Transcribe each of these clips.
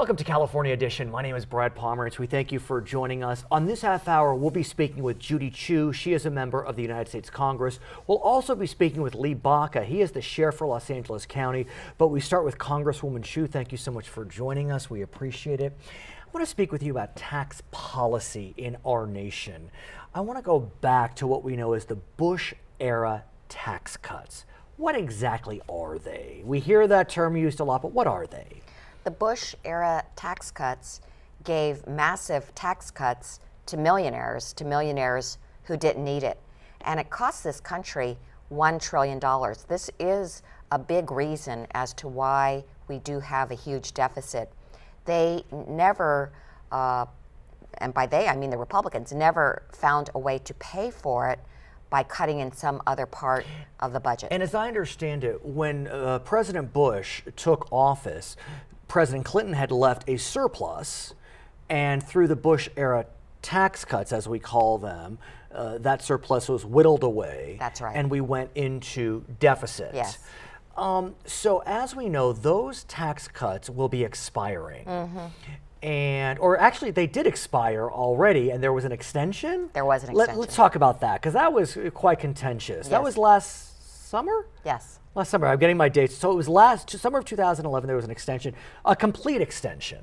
Welcome to California Edition. My name is Brad Pomerance. We thank you for joining us. On this half hour, we'll be speaking with Judy Chu. She is a member of the United States Congress. We'll also be speaking with Lee Baca. He is the sheriff for Los Angeles County. But we start with Congresswoman Chu. Thank you so much for joining us. We appreciate it. I want to speak with you about tax policy in our nation. I want to go back to what we know as the Bush-era tax cuts. What exactly are they? We hear that term used a lot, but what are they? The Bush-era tax cuts gave massive tax cuts to millionaires who didn't need it. And it cost this country $1 trillion. This is a big reason as to why we do have a huge deficit. They never, and by they I mean the Republicans, never found a way to pay for it by cutting in some other part of the budget. And as I understand it, when President Bush took office, President Clinton had left a surplus, and through the Bush-era tax cuts, as we call them, that surplus was whittled away. That's right. And we went into deficit. Yes. So as we know, those tax cuts will be expiring. Mm-hmm. Or actually, they did expire already, and there was an extension? There was an extension. Let's talk about that, because that was quite contentious. Yes. That was last summer? Yes. Last summer, I'm getting my dates. So it was summer of 2011, there was an extension, a complete extension.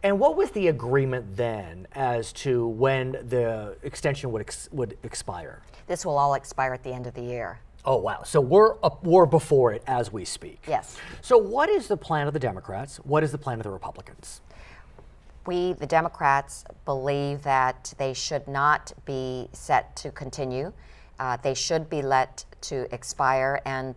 And what was the agreement then as to when the extension would expire? This will all expire at the end of the year. Oh, wow. So we're before it as we speak. Yes. So what is the plan of the Democrats? What is the plan of the Republicans? We, the Democrats, believe that they should not be set to continue. They should be let to expire, and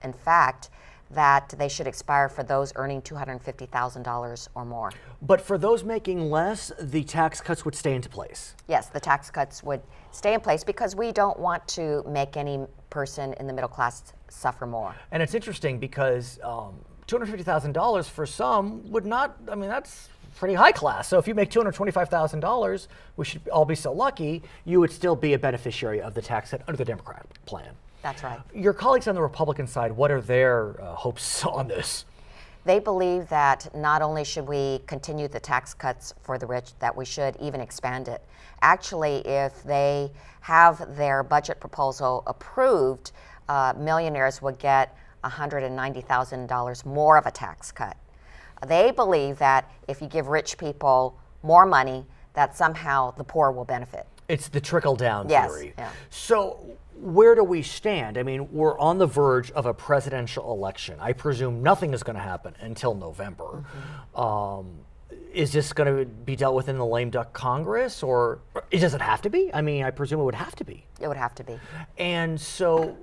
in fact, that they should expire for those earning $250,000 or more. But for those making less, the tax cuts would stay into place. Yes, the tax cuts would stay in place because we don't want to make any person in the middle class suffer more. And it's interesting because $250,000 for some would not, I mean, that's pretty high class. So if you make $225,000, we should all be so lucky, you would still be a beneficiary of the tax cut under the Democrat plan. That's right. Your colleagues on the Republican side, what are their hopes on this? They believe that not only should we continue the tax cuts for the rich, that we should even expand it. Actually, if they have their budget proposal approved, millionaires would get $190,000 more of a tax cut. They believe that if you give rich people more money, that somehow the poor will benefit. It's the trickle-down theory. Yeah. So where do we stand? I mean, we're on the verge of a presidential election. I presume nothing is going to happen until November. Mm-hmm. Is this going to be dealt with in the lame duck Congress, or does it have to be? I mean, I presume it would have to be. It would have to be. And so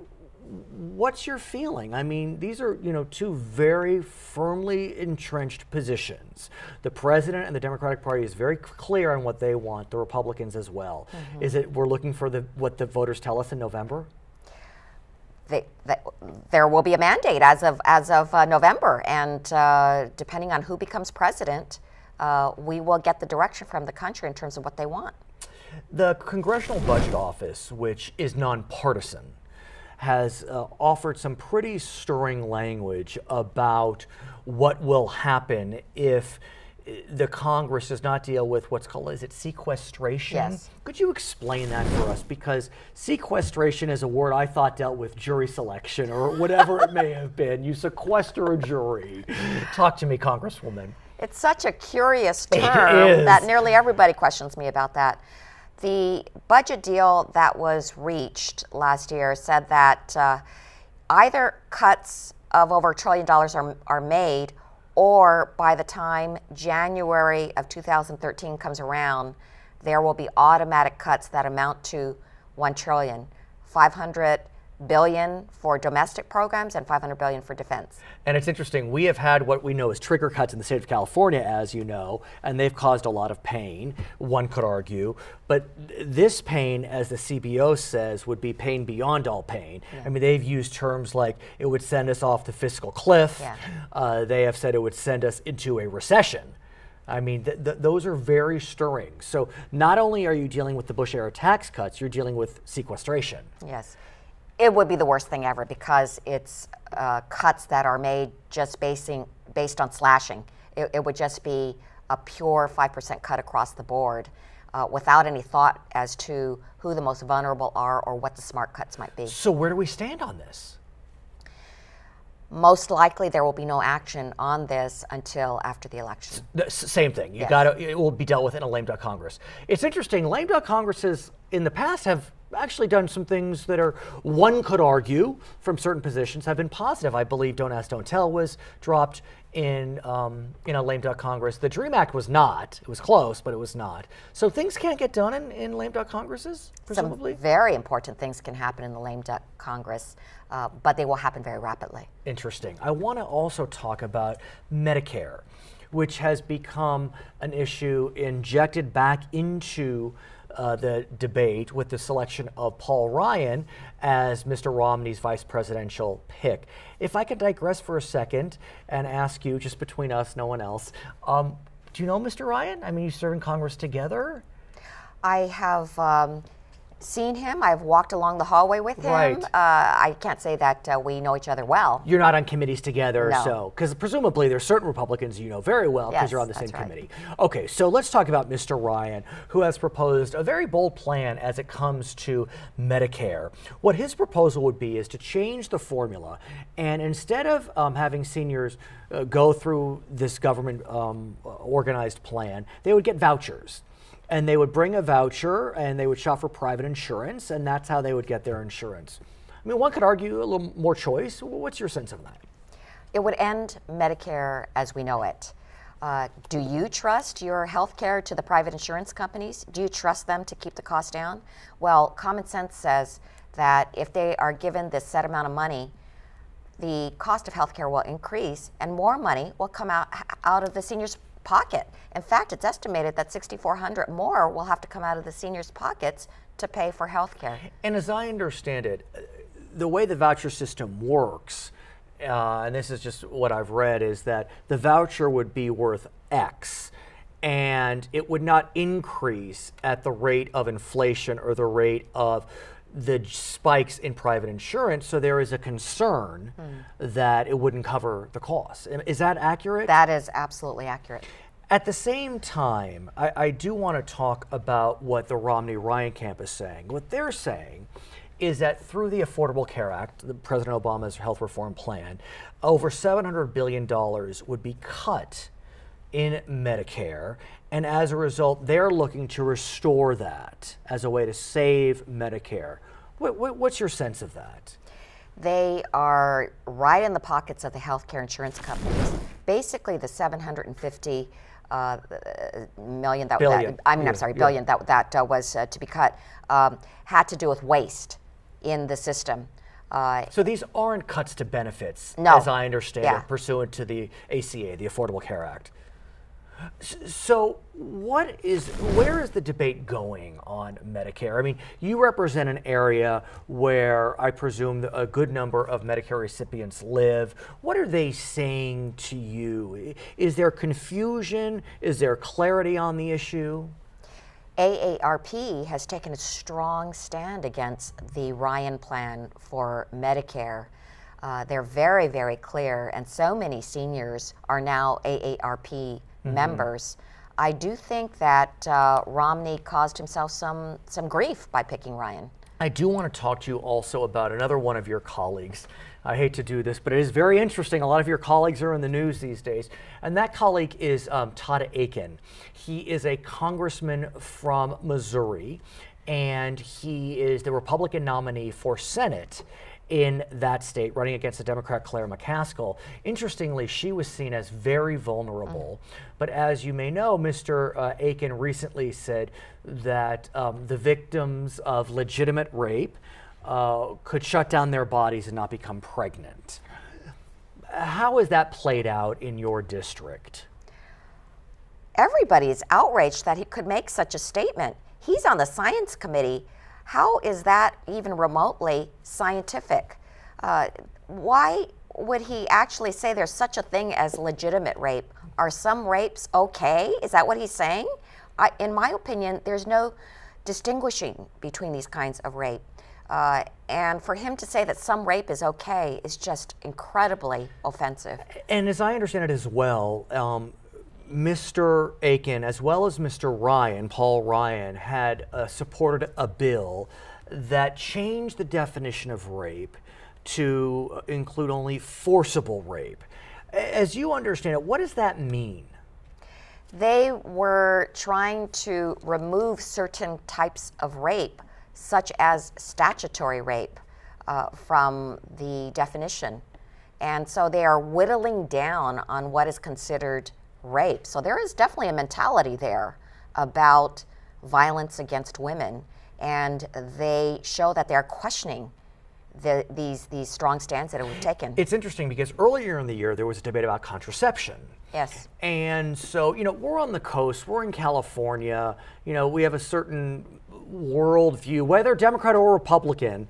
what's your feeling? I mean, these are, two very firmly entrenched positions. The president and the Democratic Party is very clear on what they want, the Republicans as well. Mm-hmm. Is it we're looking for what the voters tell us in November? There will be a mandate as of November, and depending on who becomes president, we will get the direction from the country in terms of what they want. The Congressional Budget Office, which is nonpartisan, has offered some pretty stirring language about what will happen if the Congress does not deal with what's called, is it sequestration? Yes. Could you explain that for us? Because sequestration is a word I thought dealt with jury selection or whatever it may have been. You sequester a jury. Talk to me, Congresswoman. It's such a curious term that nearly everybody questions me about that. The budget deal that was reached last year said that either cuts of over $1 trillion are made, or by the time January of 2013 comes around, there will be automatic cuts that amount to $1 trillion, $500 billion for domestic programs and $500 billion for defense. And it's interesting, we have had what we know as trigger cuts in the state of California, as you know, and they've caused a lot of pain, one could argue. But this pain, as the CBO says, would be pain beyond all pain. Yeah. I mean, they've used terms like it would send us off the fiscal cliff. Yeah. They have said it would send us into a recession. I mean, those are very stirring. So not only are you dealing with the Bush-era tax cuts, you're dealing with sequestration. Yes. It would be the worst thing ever because it's cuts that are made just based on slashing. It would just be a pure 5% cut across the board without any thought as to who the most vulnerable are or what the smart cuts might be. So where do we stand on this? Most likely there will be no action on this until after the election. Same thing. You Yes. it will be dealt with in a lame duck Congress. It's interesting. Lame duck Congresses in the past have actually done some things that are, one could argue, from certain positions, have been positive. I believe Don't Ask, Don't Tell was dropped in a lame duck Congress. The DREAM Act was not. It was close, but it was not. So things can't get done in lame duck Congresses, presumably? Some very important things can happen in the lame duck Congress, but they will happen very rapidly. Interesting. I want to also talk about Medicare, which has become an issue injected back into the debate with the selection of Paul Ryan as Mr. Romney's vice presidential pick. If I could digress for a second and ask you, just between us, no one else, do you know Mr. Ryan? I mean, you serve in Congress together? I have seen him. I've walked along the hallway with him. Right. I can't say that we know each other well. You're not on committees together, No. so, because presumably there's certain Republicans you know very well because Yes, you're on the same that's right. committee. Okay, so let's talk about Mr. Ryan, who has proposed a very bold plan as it comes to Medicare. What his proposal would be is to change the formula, and instead of having seniors go through this government organized plan, they would get vouchers. And they would bring a voucher and they would shop for private insurance, and that's how they would get their insurance. I mean, one could argue a little more choice. What's your sense of that? It would end Medicare as we know it. Do you trust your health care to the private insurance companies? Do you trust them to keep the cost down? Well, common sense says that if they are given this set amount of money, the cost of health care will increase and more money will come out of the seniors' pocket. In fact, it's estimated that $6,400 more will have to come out of the seniors' pockets to pay for health care. And as I understand it, the way the voucher system works, and this is just what I've read, is that the voucher would be worth X, and it would not increase at the rate of inflation or the rate of the spikes in private insurance, so there is a concern that it wouldn't cover the cost. Is that accurate? That is absolutely accurate. At the same time, I do want to talk about what the Romney-Ryan camp is saying. What they're saying is that through the Affordable Care Act, President Obama's health reform plan, over $700 billion would be cut in Medicare, and as a result, they're looking to restore that as a way to save Medicare. What's your sense of that? They are right in the pockets of the healthcare insurance companies. Basically, the $750 million that Billion. billion that was to be cut had to do with waste in the system. So these aren't cuts to benefits, No. as I understand Yeah. it, pursuant to the ACA, the Affordable Care Act. So where is the debate going on Medicare? I mean, you represent an area where I presume a good number of Medicare recipients live. What are they saying to you? Is there confusion? Is there clarity on the issue? AARP has taken a strong stand against the Ryan plan for Medicare. They're very, very clear, and so many seniors are now AARP members. I do think that Romney caused himself some grief by picking Ryan. I do want to talk to you also about another one of your colleagues. I hate to do this, but it is very interesting. A lot of your colleagues are in the news these days. And that colleague is Todd Akin. He is a congressman from Missouri, and he is the Republican nominee for Senate in that state, running against the Democrat Claire McCaskill. Interestingly, she was seen as very vulnerable. But as you may know, Mr. Akin recently said that the victims of legitimate rape could shut down their bodies and not become pregnant. How has that played out in your district? Everybody is outraged that he could make such a statement. He's on the science committee. How is that even remotely scientific? Why would he actually say there's such a thing as legitimate rape? Are some rapes okay? Is that what he's saying? In my opinion, there's no distinguishing between these kinds of rape. And for him to say that some rape is okay is just incredibly offensive. And as I understand it as well, Mr. Aiken, as well as Mr. Ryan, Paul Ryan, had supported a bill that changed the definition of rape to include only forcible rape. As you understand it, what does that mean? They were trying to remove certain types of rape, such as statutory rape, from the definition. And so they are whittling down on what is considered rape. So there is definitely a mentality there about violence against women, and they show that they're questioning these strong stands that we've taken. It's interesting because earlier in the year there was a debate about contraception. Yes. And so, we're on the coast, we're in California, we have a certain worldview, whether Democrat or Republican.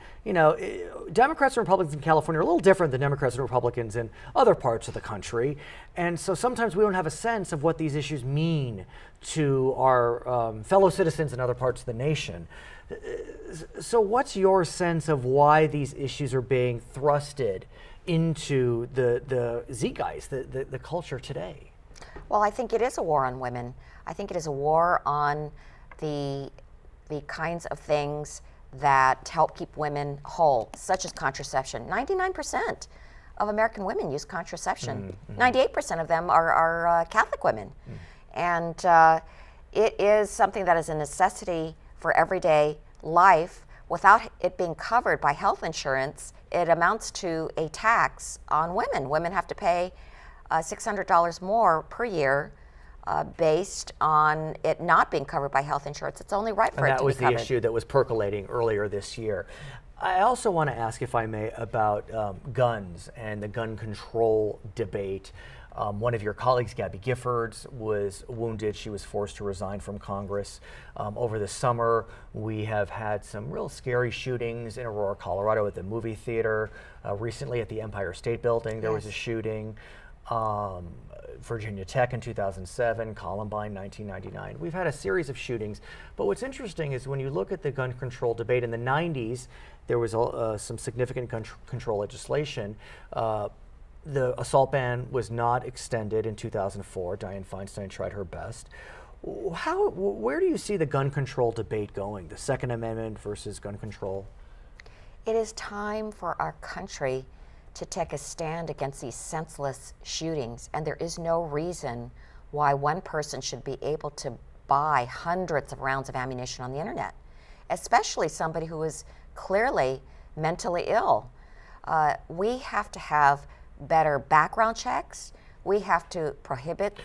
Democrats and Republicans in California are a little different than Democrats and Republicans in other parts of the country. And so sometimes we don't have a sense of what these issues mean to our fellow citizens in other parts of the nation. So what's your sense of why these issues are being thrusted into the Z-guys, the culture today? Well, I think it is a war on women. I think it is a war on the kinds of things that help keep women whole, such as contraception. 99% of American women use contraception. 98% of them are Catholic women. And it is something that is a necessity for everyday life. Without it being covered by health insurance, it amounts to a tax on women. Women have to pay $600 more per year based on it not being covered by health insurance. It's only right for it to be covered. And that was the issue that was percolating earlier this year. I also want to ask, if I may, about guns and the gun control debate. One of your colleagues, Gabby Giffords, was wounded. She was forced to resign from Congress. Over the summer, we have had some real scary shootings in Aurora, Colorado at the movie theater. Recently at the Empire State Building, there was a shooting. Virginia Tech in 2007, Columbine 1999. We've had a series of shootings. But what's interesting is when you look at the gun control debate in the 90s, there was some significant gun control legislation. The assault ban was not extended in 2004. Dianne Feinstein tried her best. Where do you see the gun control debate going, the Second Amendment versus gun control? It is time for our country to take a stand against these senseless shootings, and there is no reason why one person should be able to buy hundreds of rounds of ammunition on the internet, especially somebody who is clearly mentally ill. We have to have better background checks. We have to prohibit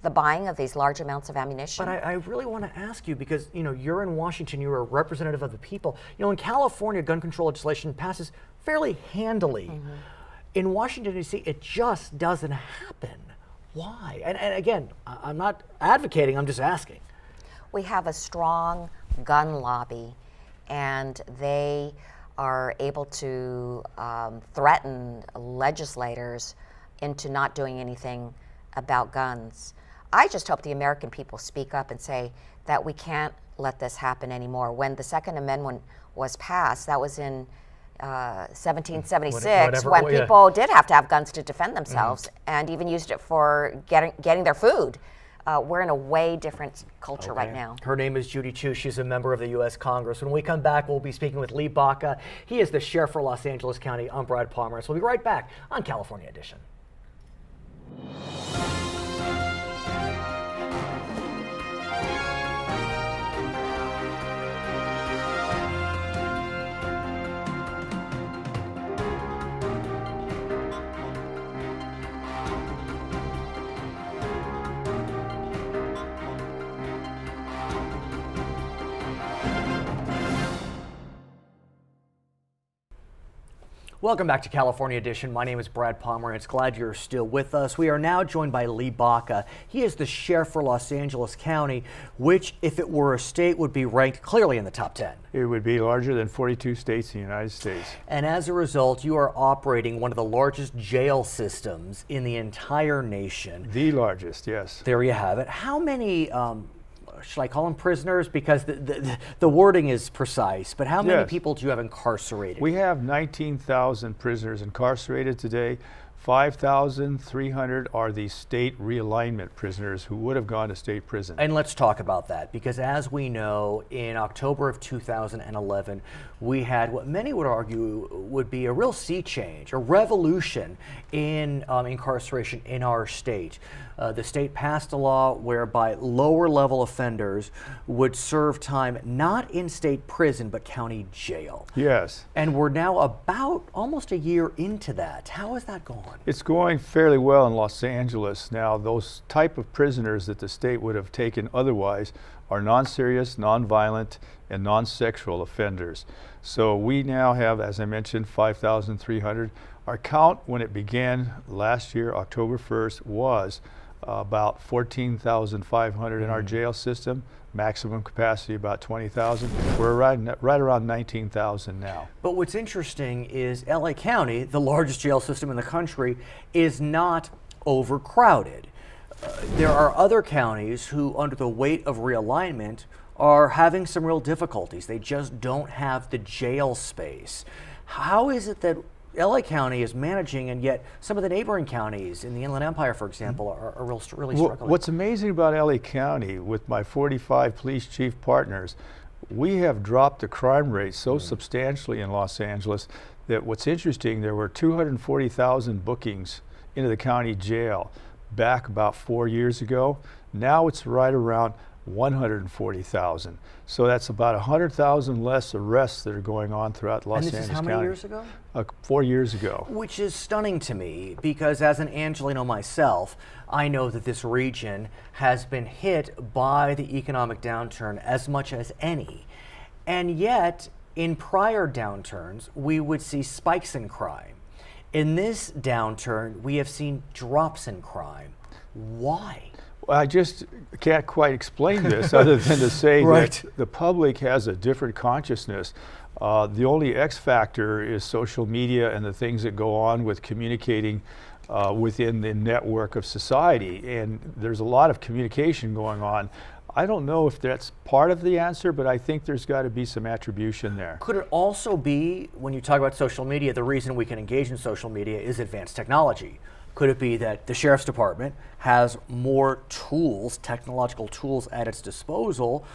the buying of these large amounts of ammunition. But I really want to ask you, because you're in Washington, you're a representative of the people. In California, gun control legislation passes fairly handily. In Washington, D.C., it just doesn't happen. Why? And again, I'm not advocating, I'm just asking. We have a strong gun lobby, and they are able to threaten legislators into not doing anything about guns. I just hope the American people speak up and say that we can't let this happen anymore. When the Second Amendment was passed, that was in 1776, when people did have to have guns to defend themselves, and even used it for getting their food. We're in a way different culture right now. Her name is Judy Chu. She's a member of the U.S. Congress. When we come back, we'll be speaking with Lee Baca. He is the sheriff for Los Angeles County. I'm Brad Pomerance. We'll be right back on California Edition. Welcome back to California Edition. My name is Brad Pomerance. Glad you're still with us. We are now joined by Lee Baca. He is the sheriff for Los Angeles County, which, if it were a state, would be ranked clearly in the top 10. It would be larger than 42 states in the United States. And as a result, you are operating one of the largest jail systems in the entire nation. The largest, yes. There you have it. How many, should I call them prisoners? Because the wording is precise, but how many people do you have incarcerated? We have 19,000 prisoners incarcerated today. 5,300 are the state realignment prisoners who would have gone to state prison. And let's talk about that, because as we know, in October of 2011, we had what many would argue would be a real sea change, a revolution in incarceration in our state. The state passed a law whereby lower level offenders would serve time not in state prison, but county jail. Yes. And we're now about almost a year into that. How has that gone? It's going fairly well in Los Angeles. Now, those type of prisoners that the state would have taken otherwise are non-serious, non-violent, and non-sexual offenders. So we now have, as I mentioned, 5,300. Our count when it began last year, October 1st, was about 14,500 in our jail system. Maximum capacity about 20,000. We're right around 19,000 now. But what's interesting is LA County, the largest jail system in the country, is not overcrowded. There are other counties who, under the weight of realignment, are having some real difficulties. They just don't have the jail space. How is it that LA County is managing, and yet some of the neighboring counties in the Inland Empire, for example, are really struggling? What's amazing about LA County, with my 45 police chief partners, we have dropped the crime rate so substantially in Los Angeles that what's interesting, there were 240,000 bookings into the county jail back about 4 years ago. Now it's right around 140,000. So that's about 100,000 less arrests that are going on throughout Los Angeles County. And this is how many years ago? 4 years ago. Which is stunning to me, because as an Angelino myself, I know that this region has been hit by the economic downturn as much as any. And yet, in prior downturns, we would see spikes in crime. In this downturn, we have seen drops in crime. Why? I just can't quite explain this other than to say Right. that the public has a different consciousness. The only X factor is social media and the things that go on with communicating within the network of society. And there's a lot of communication going on. I don't know if that's part of the answer, but I think there's got to be some attribution there. Could it also be, when you talk about social media, the reason we can engage in social media is advanced technology? Could it be that the sheriff's department has more tools, technological tools at its disposal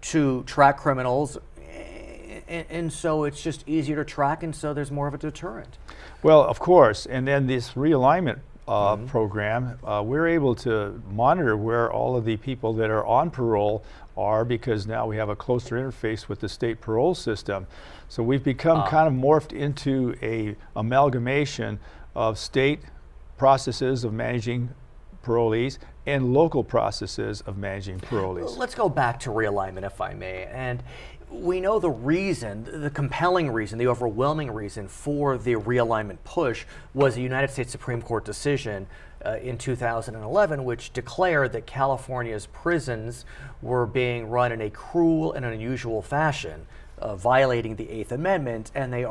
to track criminals, and so it's just easier to track, and so there's more of a deterrent? Well, of course, and then this realignment program, we're able to monitor where all of the people that are on parole are, because now we have a closer interface with the state parole system. So we've become kind of morphed into a amalgamation of state processes of managing parolees and local processes of managing parolees. Let's go back to realignment, if I may. And we know the reason, the compelling reason, the overwhelming reason for the realignment push was a United States Supreme Court decision in 2011, which declared that California's prisons were being run in a cruel and unusual fashion, violating the Eighth Amendment, and they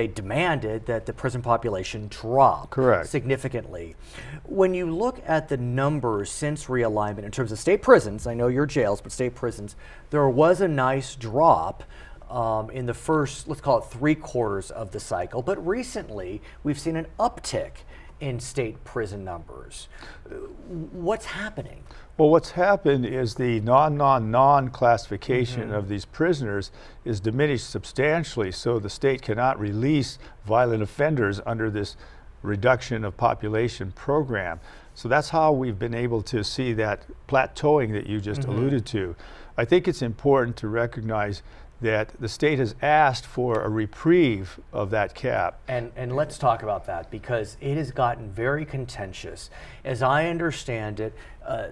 demanded that the prison population drop significantly. When you look at the numbers since realignment in terms of state prisons, I know your jails, but state prisons, there was a nice drop in the first, let's call it 3/4 of the cycle, but recently we've seen an uptick in state prison numbers. What's happening? Well, what's happened is the non classification of these prisoners is diminished substantially, so the state cannot release violent offenders under this reduction of population program. So that's how we've been able to see that plateauing that you just alluded to. I think it's important to recognize that the state has asked for a reprieve of that cap. And let's talk about that, because it has gotten very contentious. As I understand it,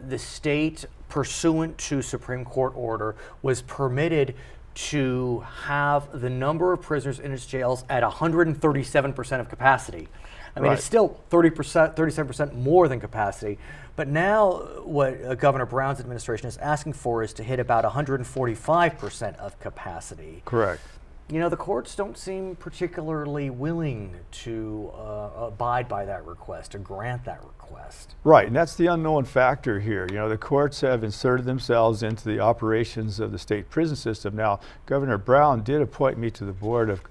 the state, pursuant to Supreme Court order, was permitted to have the number of prisoners in its jails at 137% of capacity. I mean, it's still 37% more than capacity. But now what Governor Brown's administration is asking for is to hit about 145% of capacity. Correct. You know, the courts don't seem particularly willing to abide by that request, to grant that request. Right, and that's the unknown factor here. You know, the courts have inserted themselves into the operations of the state prison system. Now, Governor Brown did appoint me to the board of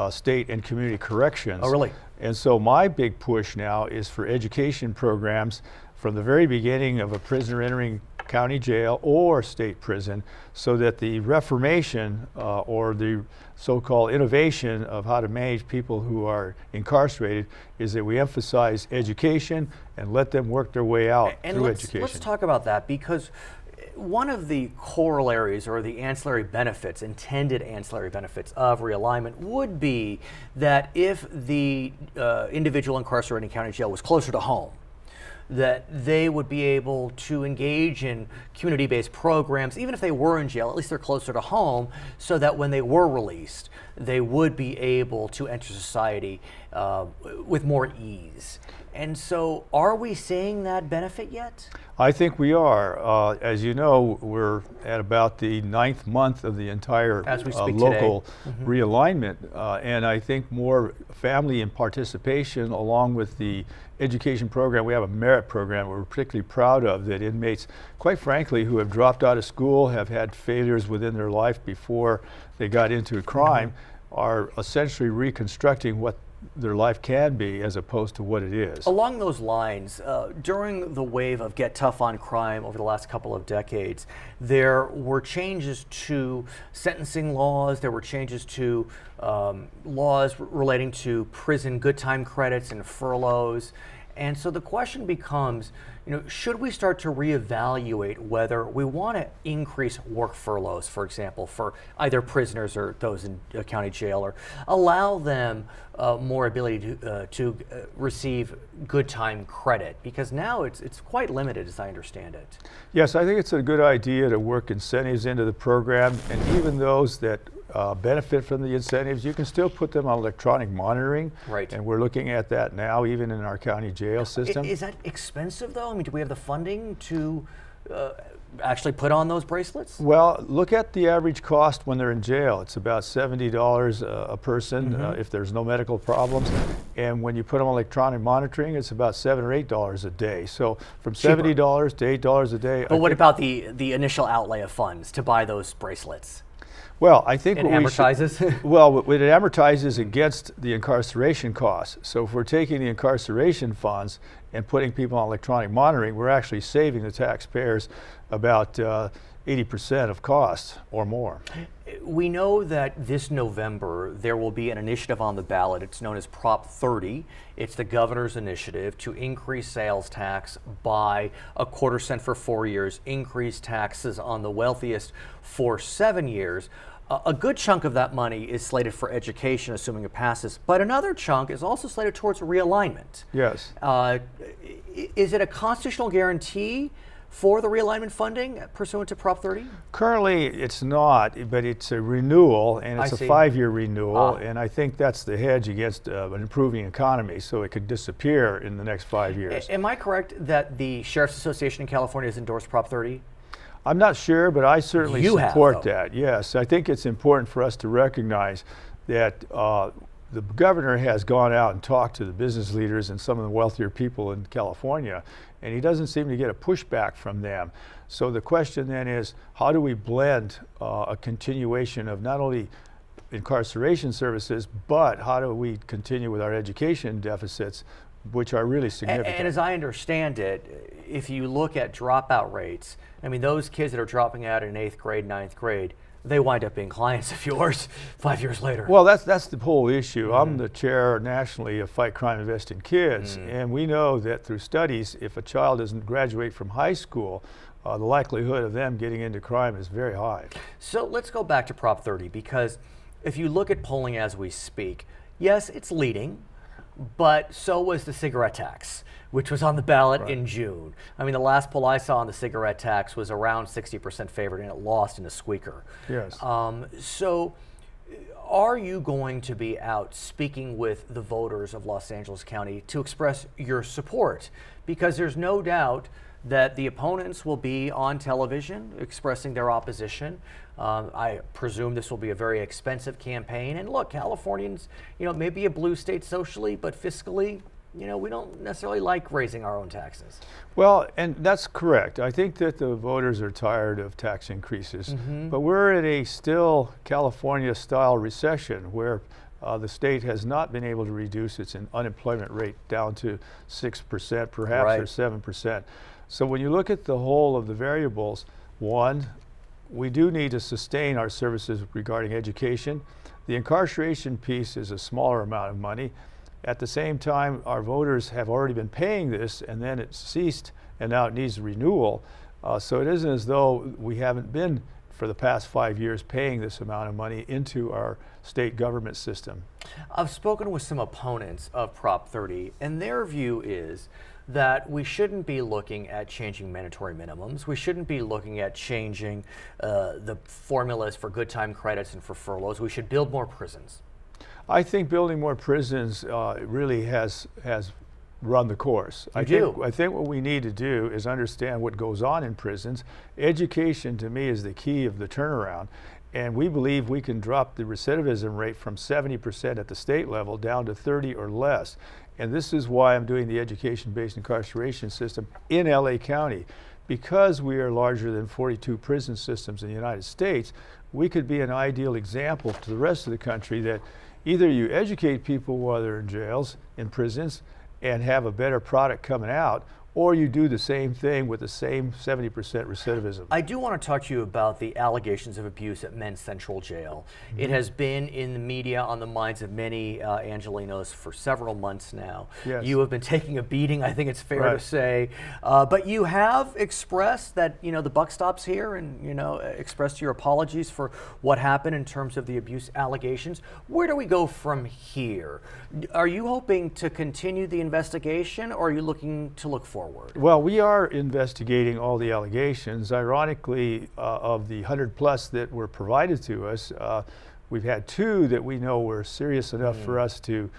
state and community corrections. Oh, really? And so my big push now is for education programs from the very beginning of a prisoner entering county jail or state prison, so that the reformation or the so-called innovation of how to manage people who are incarcerated is that we emphasize education and let them work their way out through education. Let's talk about that, because one of the corollaries or the ancillary benefits, intended ancillary benefits of realignment would be that if the individual incarcerated in county jail was closer to home, that they would be able to engage in community-based programs, even if they were in jail, at least they're closer to home, so that when they were released, they would be able to enter society with more ease. And so, are we seeing that benefit yet? I think we are. As you know, we're at about the 9th month of the entire local realignment, and I think more family and participation, along with the education program. We have a merit program we're particularly proud of, that inmates, quite frankly, who have dropped out of school, have had failures within their life before they got into a crime, are essentially reconstructing what their life can be as opposed to what it is. Along those lines, during the wave of Get Tough on Crime over the last couple of decades, there were changes to sentencing laws, there were changes to laws relating to prison good time credits and furloughs. And so the question becomes, should we start to reevaluate whether we want to increase work furloughs, for example, for either prisoners or those in county jail, or allow them more ability to receive good time credit? Because now it's quite limited, as I understand it. Yes, I think it's a good idea to work incentives into the program, and even those that benefit from the incentives, you can still put them on electronic monitoring. Right. And we're looking at that now, even in our county jail system. Is that expensive, though? I mean, do we have the funding to actually put on those bracelets? Well, look at the average cost when they're in jail. It's about $70 a person if there's no medical problems. And when you put them on electronic monitoring, it's about $7 or $8 a day. So from $70 to $8 a day. But what about the initial outlay of funds to buy those bracelets? Well, I think it amortizes. It amortizes against the incarceration costs. So if we're taking the incarceration funds and putting people on electronic monitoring, we're actually saving the taxpayers about 80% of costs or more. We know that this November there will be an initiative on the ballot. It's known as Prop 30. It's the governor's initiative to increase sales tax by 1/4 cent for 4 years, increase taxes on the wealthiest for 7 years. A good chunk of that money is slated for education, assuming it passes, but another chunk is also slated towards realignment. Yes. Is it a constitutional guarantee for the realignment funding pursuant to Prop 30? Currently, it's not, but it's a renewal, and it's a 5-year renewal, and I think that's the hedge against an improving economy, so it could disappear in the next 5 years. Am I correct that the Sheriff's Association in California has endorsed Prop 30? I'm not sure, but I certainly support though. that. Yes, I think it's important for us to recognize that the governor has gone out and talked to the business leaders and some of the wealthier people in California, and he doesn't seem to get a pushback from them. So the question then is, how do we blend a continuation of not only incarceration services, but how do we continue with our education deficits, which are really significant? And as I understand it, if you look at dropout rates, I mean, those kids that are dropping out in 8th grade, 9th grade, they wind up being clients of yours 5 years later. Well, that's the whole issue. I'm the chair nationally of Fight Crime, Invest in Kids, and we know that through studies, if a child doesn't graduate from high school, the likelihood of them getting into crime is very high. So let's go back to Prop 30, because if you look at polling as we speak, yes, it's leading, but so was the cigarette tax, which was on the ballot in June. I mean, the last poll I saw on the cigarette tax was around 60% favored, and it lost in a squeaker. Yes. So are you going to be out speaking with the voters of Los Angeles County to express your support? Because there's no doubt that the opponents will be on television expressing their opposition. I presume this will be a very expensive campaign. And look, Californians, may be a blue state socially, but fiscally, we don't necessarily like raising our own taxes. Well, and that's correct. I think that the voters are tired of tax increases, but we're in a still California-style recession where the state has not been able to reduce its unemployment rate down to 6%, perhaps, or 7%. So when you look at the whole of the variables, one, we do need to sustain our services regarding education. The incarceration piece is a smaller amount of money. At the same time, our voters have already been paying this, and then it ceased, and now it needs renewal. So it isn't as though we haven't been, for the past 5 years, paying this amount of money into our state government system. I've spoken with some opponents of Prop 30, and their view is that we shouldn't be looking at changing mandatory minimums. We shouldn't be looking at changing the formulas for good time credits and for furloughs. We should build more prisons. I think building more prisons really has run the course. I think what we need to do is understand what goes on in prisons. Education, to me, is the key of the turnaround. And we believe we can drop the recidivism rate from 70% at the state level down to 30 or less. And this is why I'm doing the education-based incarceration system in LA County. Because we are larger than 42 prison systems in the United States, we could be an ideal example to the rest of the country that either you educate people while they're in jails, in prisons, and have a better product coming out, or you do the same thing with the same 70% recidivism. I do want to talk to you about the allegations of abuse at Men's Central Jail. It has been in the media, on the minds of many Angelenos for several months now. Yes. You have been taking a beating, I think it's fair to say, but you have expressed that the buck stops here, and expressed your apologies for what happened in terms of the abuse allegations. Where do we go from here? Are you hoping to continue the investigation, or are you looking to look forward? Well, we are investigating all the allegations. Ironically, of the 100 plus that were provided to us, we've had 2 that we know were serious enough for us to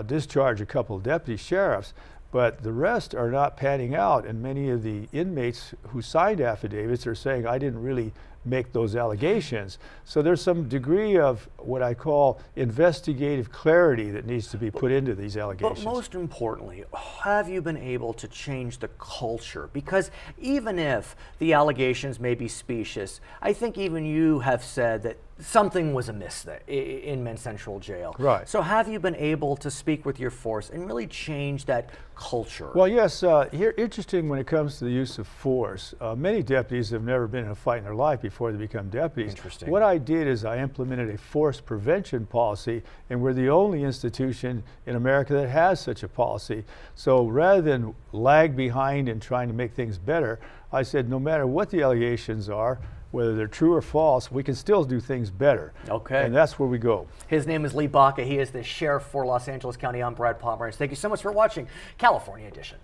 discharge a couple of deputy sheriffs, but the rest are not panning out, and many of the inmates who signed affidavits are saying, I didn't really make those allegations. So there's some degree of what I call investigative clarity that needs to be put into these allegations. But most importantly, have you been able to change the culture? Because even if the allegations may be specious, I think even you have said that something was amiss there in Men's Central Jail. Right. So have you been able to speak with your force and really change that culture? Well, yes. Here, interesting when it comes to the use of force. Many deputies have never been in a fight in their life before they become deputies. Interesting. What I did is I implemented a force prevention policy, and we're the only institution in America that has such a policy. So rather than lag behind in trying to make things better, I said no matter what the allegations are, whether they're true or false, we can still do things better. Okay. And that's where we go. His name is Lee Baca. He is the sheriff for Los Angeles County. I'm Brad Pomerance. Thank you so much for watching California Edition.